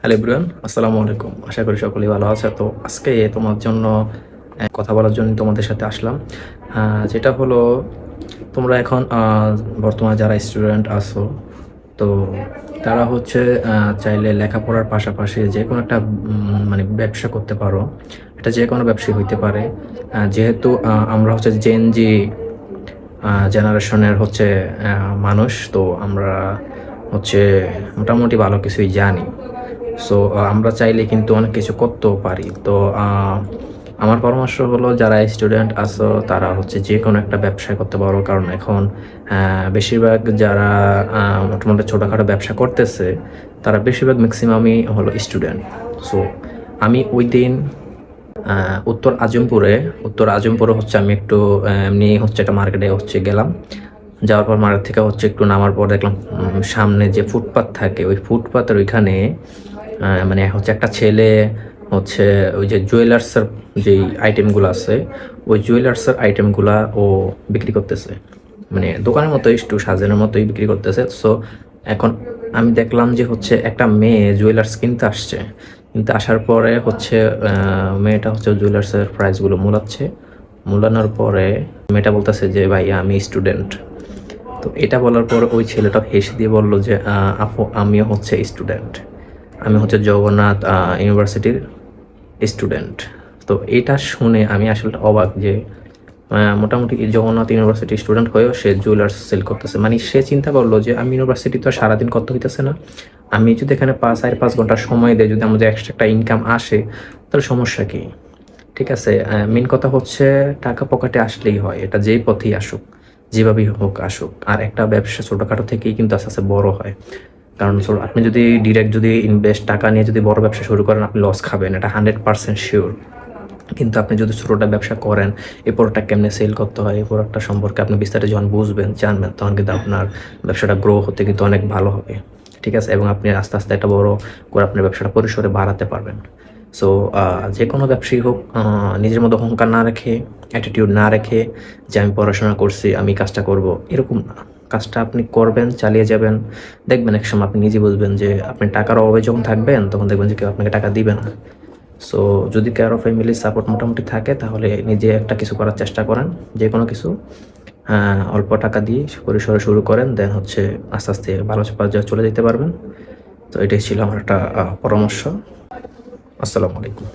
Hello everyone, আসসালামু আলাইকুম। আশা করি সকলেই ভালো আছে। তো আজকে তোমার জন্য কথা বলার জন্য তোমাদের সাথে আসলাম। যেটা হলো তোমরা এখন বর্তমানে যারা স্টুডেন্ট আছো, তো তারা হচ্ছে চাইলে লেখাপড়ার পাশাপাশি যে কোনো একটা মানে ব্যবসা করতে পারো। এটা যে কোনো ব্যবসায়ী হইতে পারে। যেহেতু আমরা হচ্ছে জেন জি জেনারেশনের হচ্ছে মানুষ, তো আমরা হচ্ছে মোটামুটি ভালো কিছুই জানি। সো আমরা চাইলে কিন্তু অনেক কিছু করতেও পারি। তো আমার পরামর্শ হলো যারা স্টুডেন্ট আছো তারা হচ্ছে যে কোনো একটা ব্যবসা করতে পারো, কারণ এখন বেশিরভাগ যারা মোটামুটি ছোটোখাটো ব্যবসা করতেছে তারা বেশিরভাগ ম্যাক্সিমামই হলো স্টুডেন্ট। সো আমি ওই দিন উত্তর আজমপুরে হচ্ছে আমি একটু এমনি হচ্ছে একটা মার্কেটে হচ্ছে গেলাম। যাওয়ার পর মার্কেট থেকে হচ্ছে একটু নামার পর দেখলাম সামনে যে ফুটপাত থাকে ওই ফুটপাতের ওইখানে মানে হচ্ছে একটা ছেলে হচ্ছে ওই যে জুয়েলার্সের যেই আইটেমগুলো আছে ওই জুয়েলার্সের আইটেমগুলা ও বিক্রি করতেছে। মানে দোকানের মতো একটু সাজানোর মতোই বিক্রি করতেছে। সো এখন আমি দেখলাম যে হচ্ছে একটা মেয়ে জুয়েলার্স কিনতে আসছে, কিনতে আসার পরে হচ্ছে মেয়েটা হচ্ছে জুয়েলার্সের প্রাইসগুলো মূলানোর পরে মেয়েটা বলতেছে যে ভাইয়া আমি স্টুডেন্ট। তো এটা বলার পর ওই ছেলেটা হেসে দিয়ে বলল যে আপু আমিও হচ্ছে স্টুডেন্ট, আমি হচ্ছে জগন্নাথ ইউনিভার্সিটির স্টুডেন্ট। তো এটা শুনে আমি আসলে অবাক যে মোটামুটি জগন্নাথ ইউনিভার্সিটি স্টুডেন্ট হয়েও সে জুয়েলার্স সেল করতেছে। মানে সে চিন্তা করলো যে আমি ইউনিভার্সিটি তো সারাদিন করতে হইতেছে না, আমি যদি এখানে 5.5 ঘন্টা সময় দেয়, যদি আমাদের এক্সট্রা একটা ইনকাম আসে তাহলে সমস্যা কী? ঠিক আছে, মেন কথা হচ্ছে টাকা পকেটে আসলেই হয়, এটা যেই পথেই আসুক, যেভাবেই হোক আসুক। আর একটা ব্যবসা ছোটোখাটো থেকেই কিন্তু আস্তে আস্তে বড় হয়। কারণ আপনি যদি ডিরেক্ট যদি ইনভেস্ট টাকা নিয়ে যদি বড় ব্যবসা শুরু করেন আপনি লস খাবেন, এটা 100% শিওর। কিন্তু আপনি যদি ছোটোটা ব্যবসা করেন, এই প্রোডাক্টটা কেমনে সেল করতে হয়, এই প্রোডাক্টটা সম্পর্কে আপনি বিস্তারিত যখন বুঝবেন জানবেন, তখন কিন্তু আপনার ব্যবসাটা গ্রো হতে কিন্তু অনেক ভালো হবে। ঠিক আছে, এবং আপনি আস্তে আস্তে একটা বড় করে আপনার ব্যবসাটা পরিসরে বাড়াতে পারবেন। সো যে কোনো ব্যবসায়ী হোক, নিজের মধ্যে অহংকার না রেখে, অ্যাটিটিউড না রেখে যে আমি পড়াশোনা করছি আমি কাজটা করব, এরকম না। কাজটা আপনি করবেন, চালিয়ে যাবেন, দেখবেন একসময় আপনি নিজে বুঝবেন যে আপনি টাকার অভাবে যখন থাকবেন তখন দেখবেন যে কেউ আপনাকে টাকা দিবে না। সো যদি কারো ফ্যামিলির সাপোর্ট মোটামুটি থাকে তাহলে নিজে একটা কিছু করার চেষ্টা করেন, যে কোনো কিছু অল্প টাকা দিয়ে পরিসরে শুরু করেন, দেন হচ্ছে আস্তে আস্তে ভালো পর্যায়ে চলে যেতে পারবেন। তো এটাই ছিল আমার একটা পরামর্শ। আসসালামু আলাইকুম।